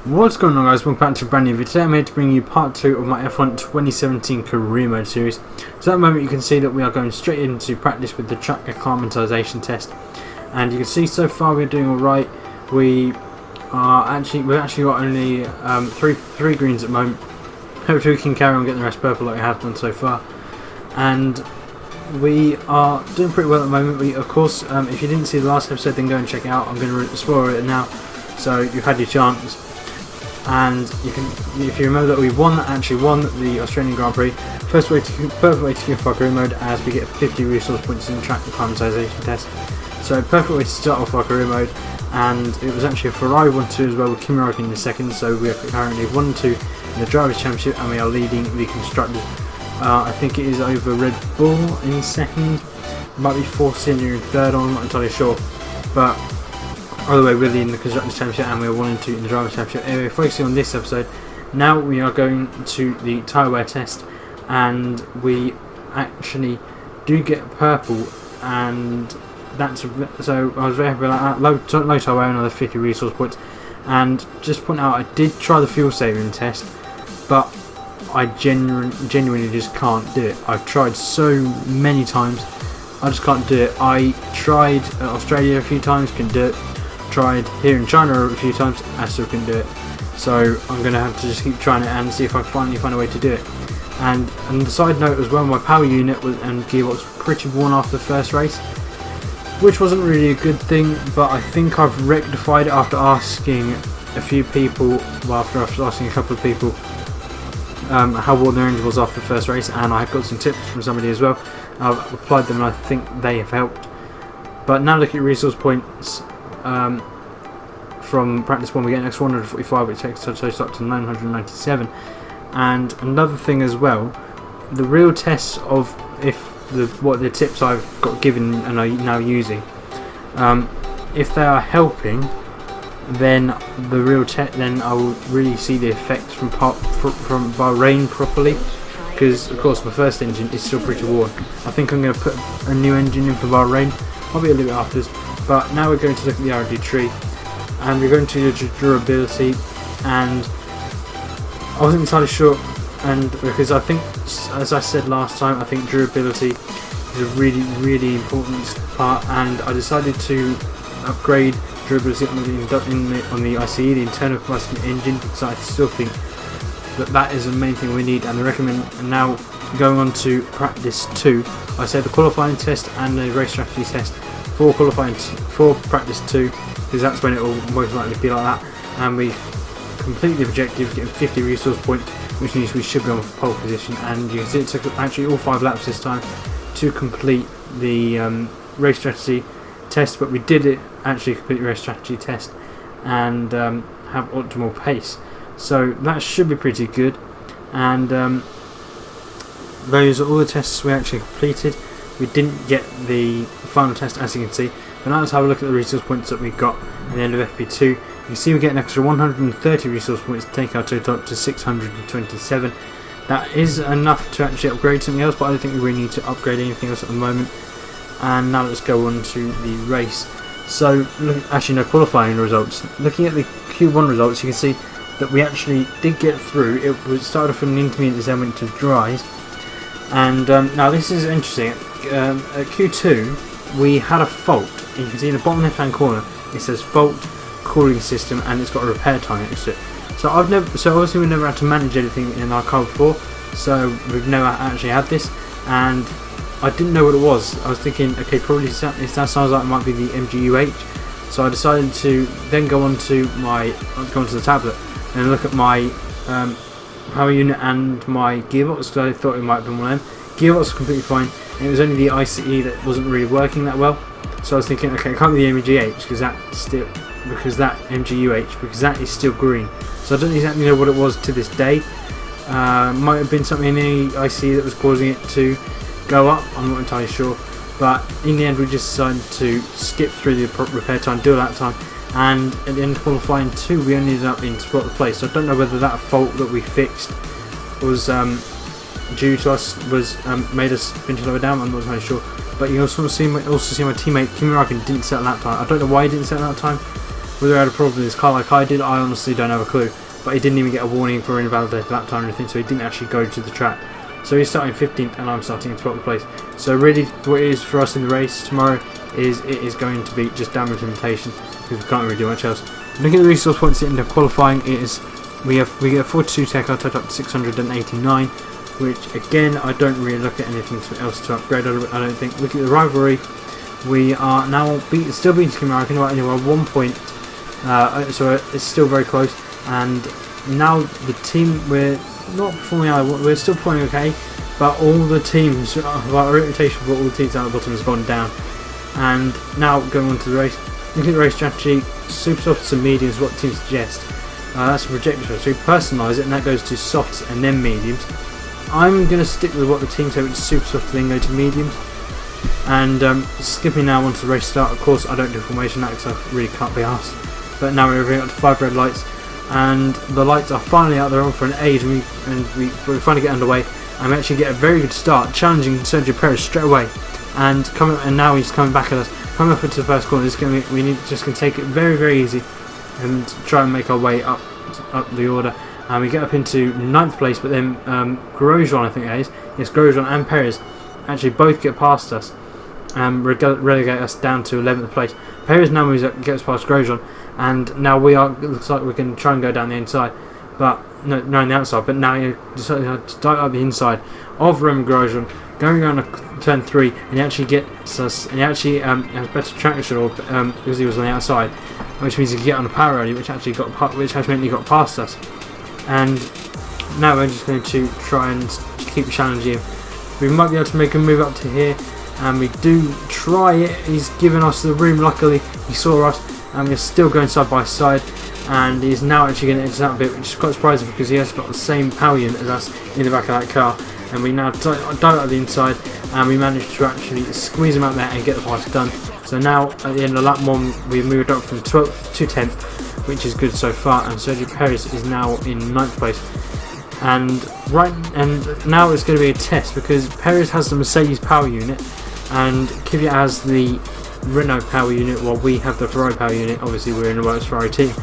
What's going on, guys? Welcome back to a brand new video. Today I'm here to bring you part 2 of my F1 2017 career mode series. So at the moment you can see that we are going straight into practice with the track acclimatization test, and you can see so far we're doing alright. We've actually got only three greens at the moment. Hopefully we can carry on getting the rest purple like we have done so far, and we are doing pretty well at the moment. Of course, if you didn't see the last episode, then go and check it out. I'm going to spoil it now, so you've had your chance. And if you remember that we actually won the Australian Grand Prix. Perfect way to keep our career mode, as we get 50 resource points in the track acclimatization test. So perfect way to start off our career mode, and it was actually a Ferrari 1-2 as well, with Kimi Räikkönen in the second. So we are currently 1-2 in the Drivers' Championship, and we are leading the Constructors. I think it is over Red Bull in second, might be Force India in third. I'm not entirely sure, but either way, we're leading the Constructors' Championship and we're 1-2 in the Drivers' Championship. Anyway, focusing on this episode, now we are going to the tyre wear test, and we actually do get purple, and that's so I was very happy about that. Low tyre wear, another 50 resource points. And just point out, I did try the fuel saving test, but I genuinely just can't do it. I've tried so many times, I just can't do it. I tried Australia a few times, couldn't do it. Tried here in China a few times, I still couldn't do it. So I'm going to have to just keep trying it and see if I finally find a way to do it. And on the side note as well, my power unit and gearbox were pretty worn after the first race, which wasn't really a good thing, but I think I've rectified it after asking a few people, after asking a couple of people how worn their engine was after the first race, and I got some tips from somebody as well. I've applied them and I think they have helped. But now look at resource points. From practice 1 we get an extra 145, which takes the total up to 997. And another thing as well, the real test of what the tips I've got given and I'm now using, if they are helping, then then I will really see the effects from Bahrain properly, because of course my first engine is still pretty worn. I think I'm going to put a new engine in for Bahrain. I'll be a little bit after this. But now we're going to look at the R&D tree, and we're going to do durability, and I wasn't entirely sure, and because I think, as I said last time, I think durability is a really important part, and I decided to upgrade durability on the ICE, the internal combustion engine, because I still think that is the main thing we need. And I recommend, now going on to practice 2, I said the qualifying test and the race strategy test for practice 2, because that's when it will most likely be like that. And we complete the objective, getting 50 resource points, which means we should be on pole position. And you can see it took actually all 5 laps this time to complete the race strategy test, but we did actually complete the race strategy test and have optimal pace, so that should be pretty good. And those are all the tests we actually completed. We didn't get the final test, as you can see, but now let's have a look at the resource points that we got at the end of FP2. You can see we get an extra 130 resource points to take our total up to 627. That is enough to actually upgrade something else, but I don't think we really need to upgrade anything else at the moment. And now let's go on to the race. So, qualifying results. Looking at the Q1 results, you can see that we actually did get through. It started off in the intermediates, then went to dries. And now this is interesting. At Q2 we had a fault. You can see in the bottom left hand corner it says fault cooling system, and it's got a repair time next to it. So obviously we've never had to manage anything in our car before, so we've never actually had this, and I didn't know what it was. I was thinking, okay, probably that sounds like it might be the MGUH. So I decided to then go onto the tablet and look at my power unit and my gearbox, because I thought it might have been one of them. Gearbox was completely fine, and it was only the ICE that wasn't really working that well. So I was thinking, okay, it can't be the MGUH because that is still green. So I don't exactly know what it was to this day. Might have been something in the ICE that was causing it to go up. I'm not entirely sure. But in the end, we just decided to skip through the repair time, do a lap time, and at the end of qualifying 2, we ended up in spot the place. So I don't know whether that fault that we fixed was due to us, made us finish lower down. I'm not entirely sure. But you also see my teammate Kimi Räikkönen didn't set a lap time. I don't know why he didn't set a lap time. whether he had a problem with his car like I did, I honestly don't have a clue. But he didn't even get a warning for invalidated lap time or anything, so he didn't actually go to the track. So he's starting 15th and I'm starting in 12th place. So really what it is for us in the race tomorrow is it is going to be just damage limitation, because we can't really do much else. Looking at the resource points at the end of qualifying, we get 42 tech, I'll total up to 689, which again I don't really look at anything else to upgrade. I don't think. Look at the rivalry, we are now still beating Team American by anywhere 1 point, so it's still very close. And now the team, we're not performing out, we're still performing okay, but all the teams, our reputation for all the teams down at the bottom has gone down. And now going on to the race, look at the race strategy, super softs and mediums, what the team suggest. That's a projector, so we personalise it and that goes to softs and then mediums. I'm going to stick with what the team say, which is super soft, then go to mediums. And skipping now onto the race start, of course I don't do formation that because I really can't be asked. But now we're up to 5 red lights, and the lights are finally out there on for an age, and we finally get underway. And we actually get a very good start, challenging Sergio Perez straight away. And now he's coming back at us, coming up into the first corner. We just can take it very, very easy and try and make our way up the order. And we get up into 9th place, but then Grosjean, I think it is, yes, Grosjean and Perez actually both get past us and relegate us down to 11th place. Perez now moves up, gets past Grosjean, and now it looks like we can try and go down the inside, but no, on the outside. But now you decided to dive up the inside of Romain Grosjean, going around turn 3, and he actually gets us, and he actually has better traction, because he was on the outside, which means he can get on the power early, which actually meant he got past us. And now we're just going to try and keep challenging him. We might be able to make a move up to here, and we do try it. He's given us the room, luckily he saw us, and we're still going side by side, and he's now actually going to edge out a bit, which is quite surprising because he has got the same power unit as us in the back of that car. And we now dive out the inside, and we managed to actually squeeze him out there and get the pass done. So now at the end of lap 1 we've moved up from 12th to 10th, which is good so far, and Sergio Perez is now in 9th place. And now it's going to be a test, because Perez has the Mercedes power unit and Kvyat has the Renault power unit, while we have the Ferrari power unit. Obviously we're in the works Ferrari team,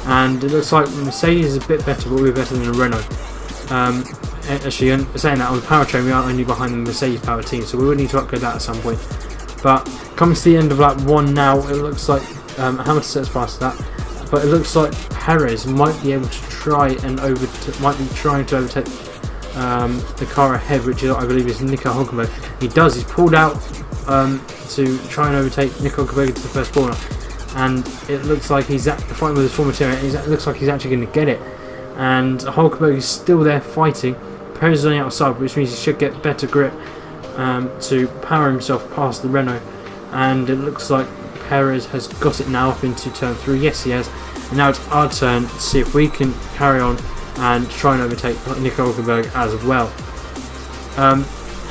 and it looks like Mercedes is a bit better, but we're better than the Renault. Actually, saying that, on the powertrain we are only behind the Mercedes power team, so we would need to upgrade that at some point. But comes to the end of lap 1 now, it looks like Hamilton sets past that, but it looks like Perez might be able to try and might be trying to overtake the car ahead, which I believe is Nico Hulkenberg. He does. He's pulled out to try and overtake Nico Hulkenberg into the first corner, and it looks like he's fighting with his former teammate. It looks like he's actually going to get it, and Hulkenberg is still there fighting. Perez is on the outside, which means he should get better grip to power himself past the Renault. And it looks like Perez has got it now up into turn 3. Yes, he has. And now it's our turn to see if we can carry on and try and overtake Nico Hulkenberg as well.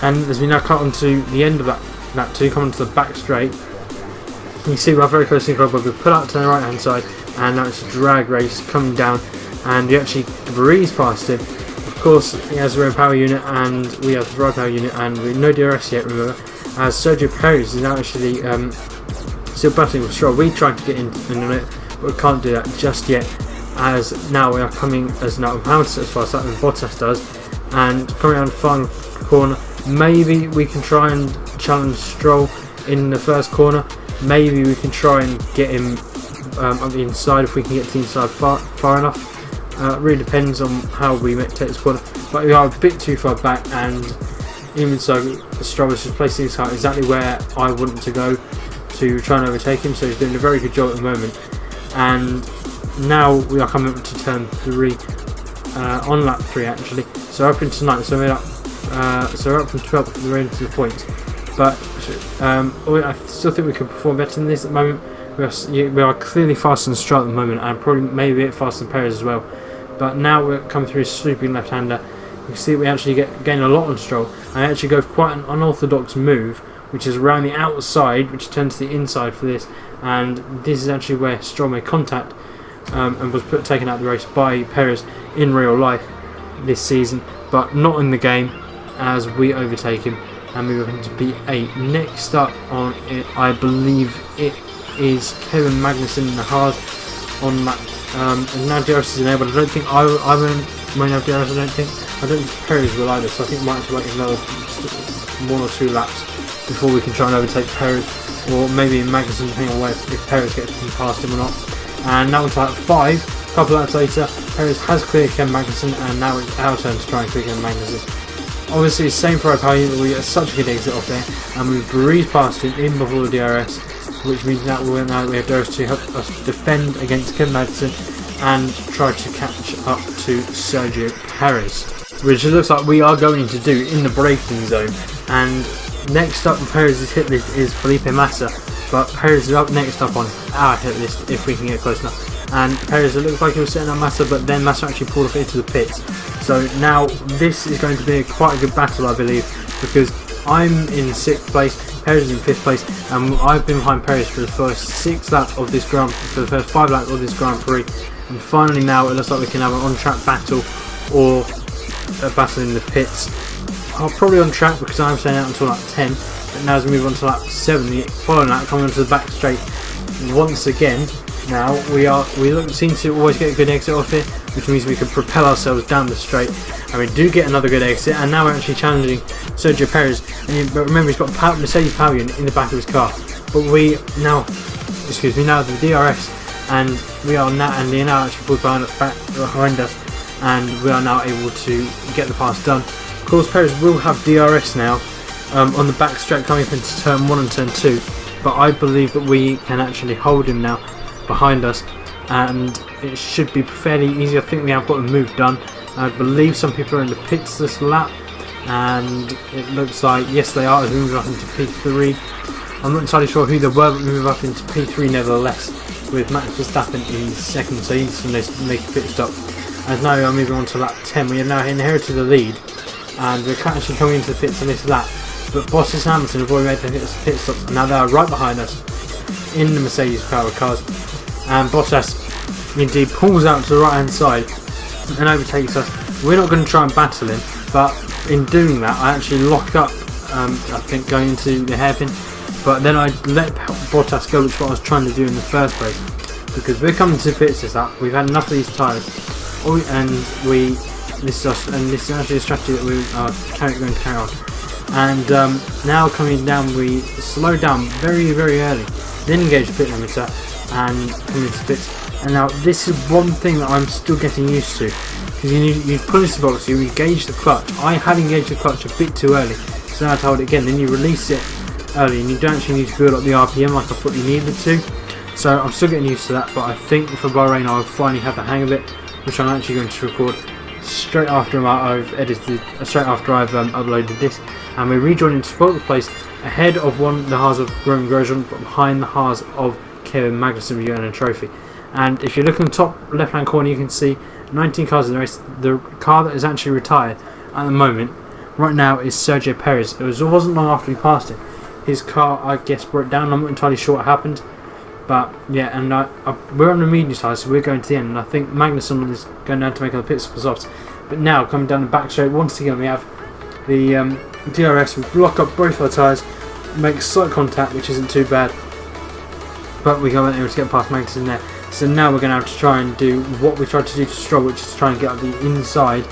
And as we now cut onto the end of that 2, come onto the back straight, you can see we're very close to Nico Hulkenberg. We pull out to the right hand side, and now it's a drag race coming down, and we actually breeze past him. Of course, he has the Renault power unit, and we have the Ferrari power unit, and we no DRS yet, remember, as Sergio Perez is now actually still battling with Stroll. We tried to get in it, but we can't do that just yet, as now we are coming, as now Hamilton as fast as Bottas does, and coming around the final corner. Maybe we can try and challenge Stroll in the first corner. Maybe we can try and get him on the inside, if we can get to the inside far enough. It really depends on how we take this corner, but we are a bit too far back, and even so Stroll is just placing his car exactly where I want him to go to try and overtake him, so he's doing a very good job at the moment. And now we are coming up to turn 3, on lap 3 actually, so up into 9th, so we're up from 12th we're into the points. But I still think we can perform better than this at the moment. We are clearly faster than Stroll at the moment, and probably maybe a bit faster than Perez as well. But now we're coming through a sweeping left-hander. You can see we actually gain a lot on Stroll, and actually go for quite an unorthodox move, which is around the outside, which turns to the inside for this. And this is actually where Stroll made contact and was taken out of the race by Perez in real life this season, but not in the game, as we overtake him and move into P8. Next up on it, I believe it is Kevin Magnussen in the Haas. on that. And now DRS is enabled. I don't think I won't have DRS. I don't think Perez will either. So I think we might have to wait another 1 or 2 laps before we can try and overtake Perez, or maybe Magnussen, depending on if Perez gets past him or not. And now we're to lap 5. A couple of laps later, Perez has cleared Ken Magnussen, and now it's our turn to try and clear Ken Magnussen. Obviously, same for our unit. We get such a good exit off there, and we breeze past him in before the DRS, which means that we have DRS to help us defend against Ken Magnussen and try to catch up to Sergio Perez, which it looks like we are going to do in the braking zone. And next up on Perez's hit list is Felipe Massa, but Perez is up next up on our hit list if we can get close enough. And Perez, it looks like he was setting up Massa, but then Massa actually pulled off into the pits. So now this is going to be quite a good battle, I believe, because I'm in 6th place, Perez is in 5th place, and I've been behind Perez for the first 6 laps of this for the first 5 laps of this Grand Prix. And finally now it looks like we can have an on-track battle or a battle in the pits. I'm probably on track because I'm staying out until lap 10, but now as we move on to lap 7, the following lap, coming onto the back straight once again. Now we seem to always get a good exit off here, which means we can propel ourselves down the straight, and we do get another good exit. And now we're actually challenging Sergio Perez. But remember, he's got a Mercedes power unit in the back of his car. But we now have the DRS, and they are now actually pulled behind us, and we are now able to get the pass done. Of course, Perez will have DRS now on the back straight coming up into turn 1 and turn 2, but I believe that we can actually hold him now behind us, and it should be fairly easy. I think we have got the move done. I believe some people are in the pits this lap, and it looks like yes they are, as we move up into P3. I'm not entirely sure who they were, but we move up into P3 nevertheless, with Max Verstappen in 2nd, so he's going to make a pit stop. And now we are moving on to lap 10. We have now inherited the lead, and we're actually coming into the pits on this lap, but Bottas and Hamilton have already made the pit stops, and now they are right behind us in the Mercedes powered cars. And Bottas indeed pulls out to the right hand side and overtakes us. We're not going to try and battle him, but in doing that I actually lock up, I think, going into the hairpin, but then I let Bottas go, which is what I was trying to do in the first place, because we're coming to pits this up. We've had enough of these tyres, and this is actually a strategy that we are going to carry on. And now coming down, we slow down very early, then engage the pit limiter and come into pits. And now this is one thing that I'm still getting used to, because you pull into the box, you engage the clutch. I had engaged the clutch a bit too early, so now I hold it again, then you release it early, and you don't actually need to build up the RPM like I thought you needed to. So I'm still getting used to that, but I think for Bahrain I'll finally have the hang of it, which I'm actually going to record straight after I've uploaded this. And we rejoin into 12th place, ahead of the Haas of Roman Grosjean, but behind the Haas of Kevin Magnussen with a trophy. And if you look in the top left hand corner, you can see 19 cars in the race. The car that is actually retired at the moment right now is Sergio Perez. It wasn't long after he passed it, his car, I guess, broke down. I'm not entirely sure what happened, but yeah. And we're on the medium side, so we're going to the end, and I think Magnussen is going down to make other pit stops. But now coming down the back straight once again, we have the DRS. We block up both our tyres, make slight contact, which isn't too bad, but we got able to get past Magnussen there. So now we're going to have to try and do what we tried to do to Stroll, which is try and get up the inside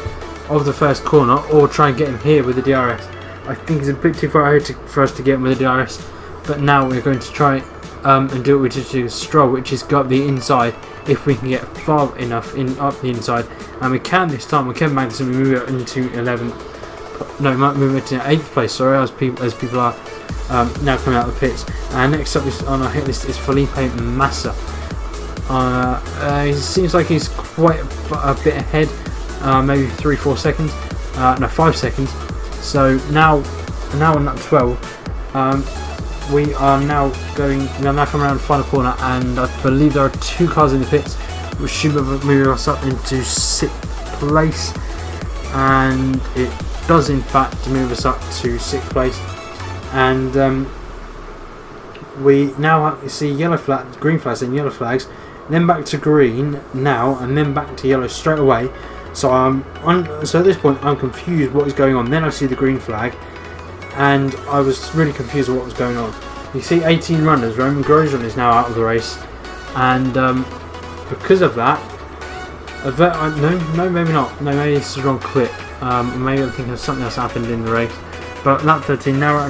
of the first corner, or try and get him here with the DRS. I think it's a bit too far ahead for us to get him with the DRS, but now we're going to try and do what we did to Stroll, which is go up the inside if we can get far enough up the inside. And we can this time. We can Magnussen, we move it into 11th. No, we might move it to 8th place, sorry, as people are now coming out of the pits. And next up on our hit list is Felipe Massa. It seems like he's quite a bit ahead, maybe 3-4 seconds, no 5 seconds. So now on lap 12, we are now coming around the final corner, and I believe there are 2 cars in the pits, which should move us up into 6th place, and it does in fact move us up to 6th place. And we now see yellow flags, green flags and yellow flags, then back to green now, and then back to yellow straight away. So so at this point I'm confused what is going on. Then I see the green flag, and I was really confused with what was going on. You see 18 runners. Roman Grosjean is now out of the race, and because of that, no, maybe not. No, maybe this is the wrong clip. Maybe I'm thinking of something else happened in the race. But lap 13, now we're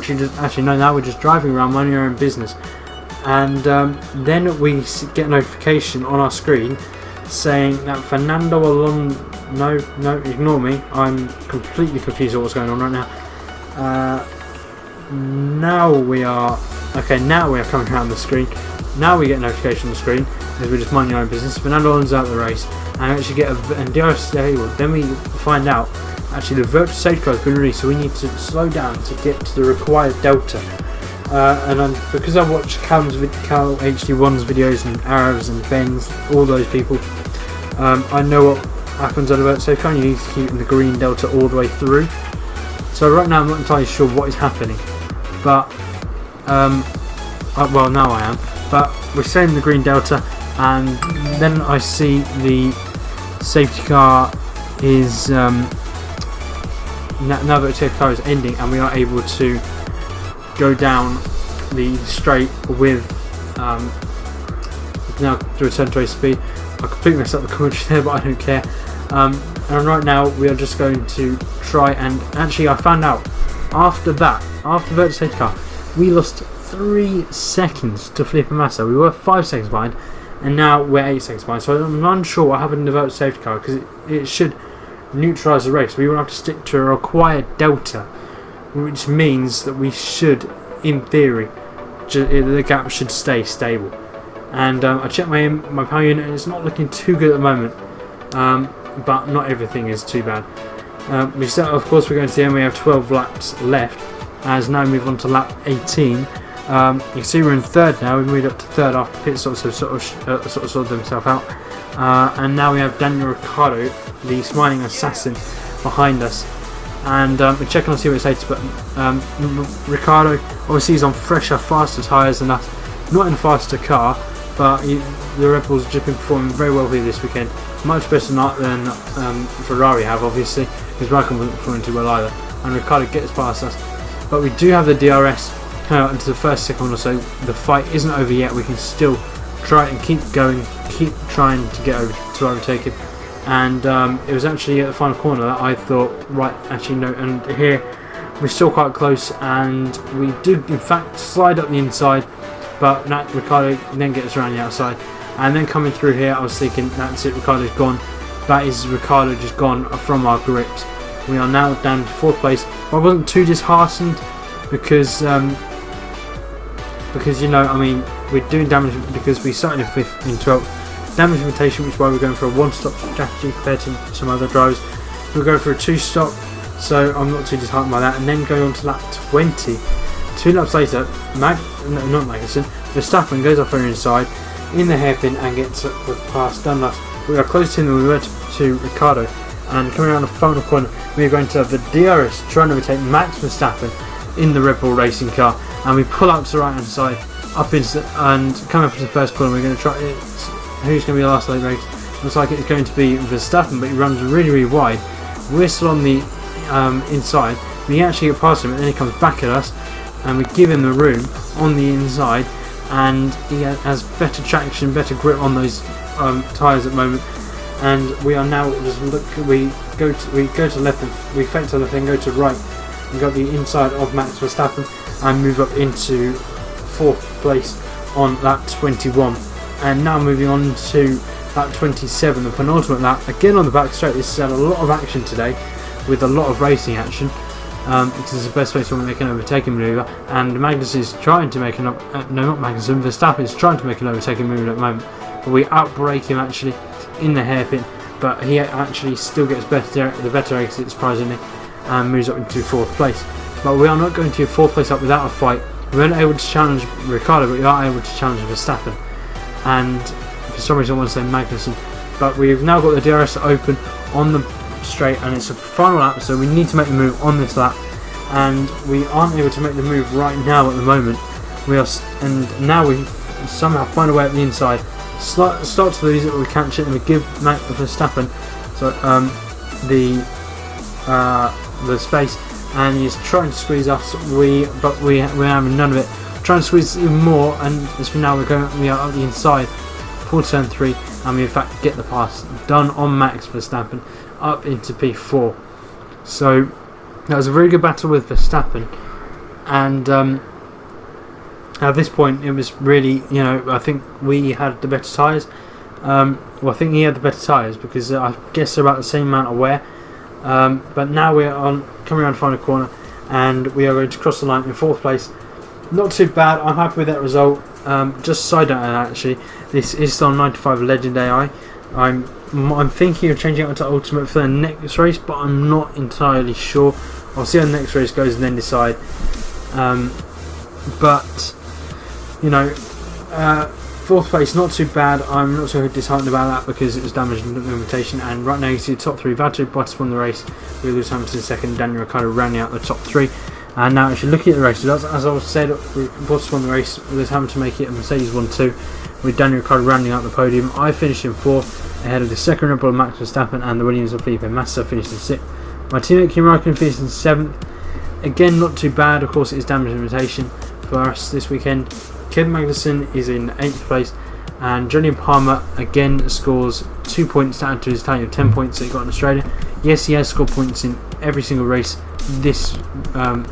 now we're just driving around, minding our own business. And then we get a notification on our screen saying that Fernando Alonso... No, ignore me. I'm completely confused with what's going on right now. Now we are coming around the screen. Now we get a notification on the screen as we're just minding our own business. Fernando Alonso out of the race, and actually get and DRS disabled. Then we find out actually the virtual safety car has been released, so we need to slow down to get to the required delta. Because I watched Cal HD1's videos and Arrows and Ben's, all those people, I know what happens on the virtual safety car. You need to keep the green delta all the way through. So right now I'm not entirely sure what is happening, but well, now I am. But we're setting the green delta, and then I see the safety car is now that the safety car is ending, and we are able to go down the straight with now to return to race speed. I completely messed up the commentary there, but I don't care. And right now we are just going to try, and actually I found out after the virtual safety car, we lost 3 seconds to Felipe Massa. We were 5 seconds behind, and now we're 8 seconds behind. So I'm unsure what happened in the virtual safety car, because it should neutralise the race. We will have to stick to a required delta, which means that we should, in theory, the gap should stay stable. And I checked my power unit, and it's not looking too good at the moment, but not everything is too bad. Of course, we're going to the end. We have 12 laps left. As now move on to lap 18. You can see we're in third now. We moved up to third after pit stops have sort of sorted themselves out. And now we have Daniel Ricciardo, the smiling assassin, behind us. And we're checking on see what it's later. But Ricciardo obviously is on fresher, faster tyres than us. Not in a faster car, but the Red Bulls have just been performing very well here this weekend. Much better than Ferrari have, obviously, because Raikkonen wasn't performing too well either. And Ricciardo gets past us. But we do have the DRS into the first second or so. The fight isn't over yet. We can still try and keep going, keep trying to get over to overtake him. And it was actually at the final corner that I thought, right, actually no. And here we're still quite close, and we do in fact slide up the inside. But Ricciardo then gets around the outside, and then coming through here, I was thinking that's it. Ricciardo's gone. That is Ricciardo just gone from our grips. We are now down to 4th place. I wasn't too disheartened because you know, I mean, we're doing damage because we started in 5th and 12th. Damage limitation, which is why we're going for a 1-stop strategy compared to some other drivers. We'll go for a 2-stop, so I'm not too disheartened by that. And then going on to lap 20. 2 laps later, Verstappen goes off our inside in the hairpin and gets past Dunlop. We are closer to him than we were to Ricciardo. And coming around the final corner, we are going to have the DRS trying to overtake Max Verstappen in the Red Bull racing car, and we pull out to the right hand side and coming up to the first corner. We're going to try who's going to be the last late race. Looks like it's going to be Verstappen, but he runs really wide. We're still on the inside. We actually get past him, and then he comes back at us, and we give him the room on the inside, and he has better traction, better grip on those tyres at the moment. And we are now just we go to the left, and we fake to the left, then go to right, and got the inside of Max Verstappen, and move up into 4th place on lap 21. And now moving on to lap 27, the penultimate lap, again on the back straight. This has had a lot of action today, with a lot of racing action. This is the best place to make an overtaking manoeuvre, and Magnus is trying to make Verstappen is trying to make an overtaking manoeuvre at the moment, but we outbrake him actually in the hairpin, but he actually still gets the better exit, surprisingly, and moves up into 4th place. But we are not going to 4th place up without a fight. We weren't able to challenge Ricciardo, but we are able to challenge Verstappen, and for some reason I want to say Magnussen. But we've now got the DRS open on the straight, and it's a final lap, so we need to make the move on this lap, and we aren't able to make the move right now at the moment. And now we somehow find a way up the inside, start to lose it, but we catch it, and we give Max Verstappen the space, and he's trying to squeeze us. But we're having none of it. Trying to squeeze even more, and as for now we are up the inside for turn 3. and we in fact get the pass done on Max Verstappen up into P4. So that was a very good battle with Verstappen, and at this point it was really, I think we had the better tyres. I think he had the better tyres because I guess they're about the same amount of wear. But now we're coming around the final corner, and we are going to cross the line in 4th place. Not too bad. I'm happy with that result. Just side note, actually, this is still 95 Legend AI. I'm thinking of changing it to Ultimate for the next race, but I'm not entirely sure. I'll see how the next race goes and then decide. But 4th place, not too bad. I'm not so disheartened about that because it was damage limitation. And right now you see the top 3. Valtteri Bottas won the race. Lewis Hamilton second. Daniel Ricciardo rounding out the top 3. And now actually looking at the race, as I said, Bottas won the race. Lewis Hamilton make it, and Mercedes won 2. With Daniel Ricciardo rounding out the podium. I finished in 4th ahead of the second Red Bull Max Verstappen, and the Williams of Felipe Massa finished in 6th. My teammate Kimi Raikkonen finished in 7th. Again, not too bad. Of course, it is damage limitation for us this weekend. Kevin Magnussen is in 8th place, and Jolyon Palmer again scores 2 points to add to his tally of 10 points that he got in Australia. Yes, he has scored points in every single race this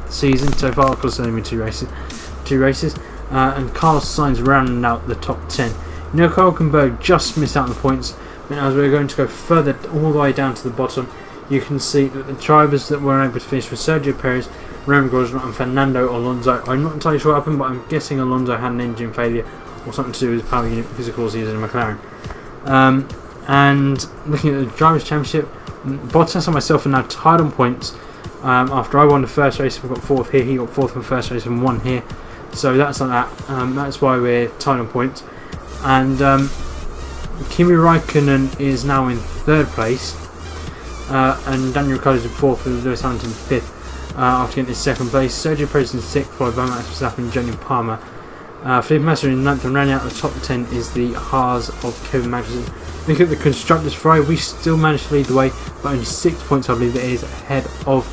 season so far. Of course, only 2 races. And Carlos Sainz rounding out the top 10. Nico Hülkenberg just missed out on the points, but as we're going to go further all the way down to the bottom, you can see that the drivers that were able to finish were Sergio Perez, Romain Grosjean and Fernando Alonso. I'm not entirely sure what happened, but I'm guessing Alonso had an engine failure or something to do with his power unit because of course he is in a McLaren. And looking at the Drivers' Championship, Bottas and myself are now tied on points. After I won the first race, we got 4th here, he got 4th in the first race and 1 here. So that's like that. That's why we're tied on points. And Kimi Raikkonen is now in 3rd place. And Daniel Ricciardo is in 4th with Lewis Hamilton in 5th. After getting his 2nd place, Sergio Perez in 6th, followed by Max Verstappen and Jolyon Palmer. Felipe Massa in 9th, and rounding out the top 10 is the Haas of Kevin Magnussen. Looking at the Constructors' Friday, we still managed to lead the way, but only 6 points, I believe it is, ahead of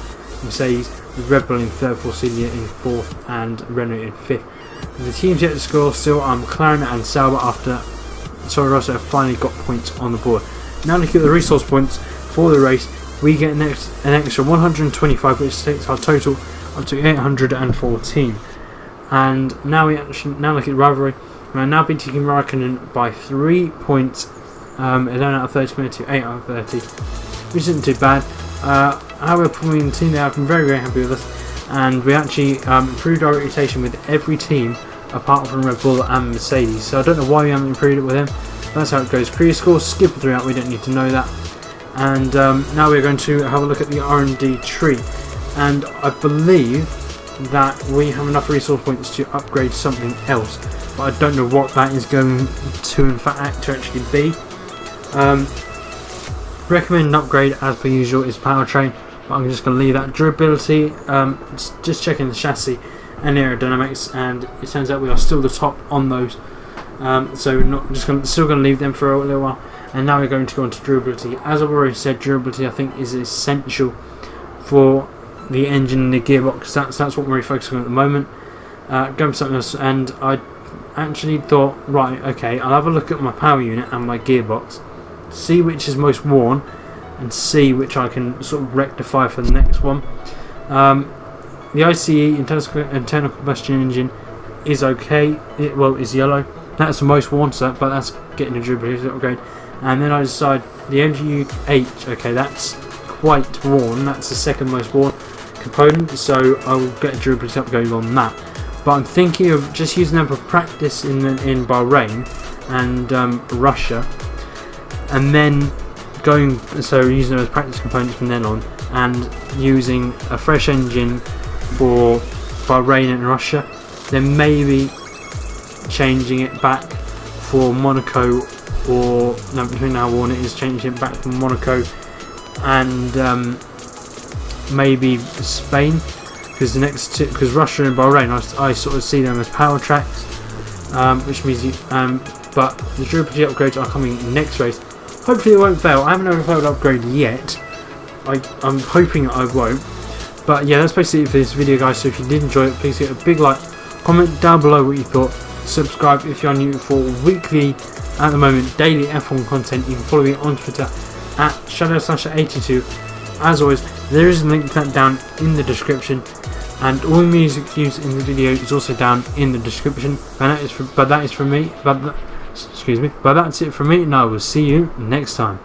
Mercedes, with Red Bull in 3rd, Force India in 4th, and Renault in 5th. The teams yet to score still are McLaren and Sauber after Toro Rosso have finally got points on the board. Now looking at the resource points for the race, we get an extra 125, which takes our total up to 814. And now look at the rivalry. We are now beating Raikkonen by 3 points, 11 out of 30 compared to 8 out of 30, which isn't too bad. However, performing the team there, I've been very, very happy with us, and we actually improved our reputation with every team apart from Red Bull and Mercedes. So I don't know why we haven't improved it with them. That's how it goes. Career score, skip 3 out. We don't need to know that. And now we're going to have a look at the R&D tree, and I believe that we have enough resource points to upgrade something else, but I don't know what that is going to in fact to actually be. Recommended upgrade as per usual is powertrain, but I'm just going to leave that. Durability, just checking the chassis and aerodynamics, and it turns out we are still the top on those, so still going to leave them for a little while. And now we're going to go on to durability. As I've already said, durability I think is essential for the engine and the gearbox. That's what we're really focusing on at the moment. Going for something else, and I actually thought, right, okay, I'll have a look at my power unit and my gearbox, see which is most worn, and see which I can sort of rectify for the next one. The ICE, internal combustion engine, is okay. Is yellow. That's the most worn, but that's getting a durability upgrade. And then I decide the MGU-H, okay, that's quite worn. That's the second most worn component, so I will get a durability upgrade on that. But I'm thinking of just using them for practice in Bahrain and Russia, and then using them as practice components from then on, and using a fresh engine for Bahrain and Russia, then maybe changing it back for Monaco, or no, between now and it is changing it back from Monaco and maybe Spain, because Russia and Bahrain I sort of see them as power tracks, which means but the durability upgrades are coming next race. Hopefully it won't fail. I haven't had a failed upgrade yet. I'm hoping I won't. But yeah, that's basically it for this video, guys. So if you did enjoy it, please hit a big like, comment down below what you thought, subscribe if you're new for weekly at the moment daily F1 content. You can follow me on Twitter at ShadowSlasher82. As always, there is a link to that down in the description, and all the music used in the video is also down in the description. And that's it from me. But that's it from me, and I will see you next time.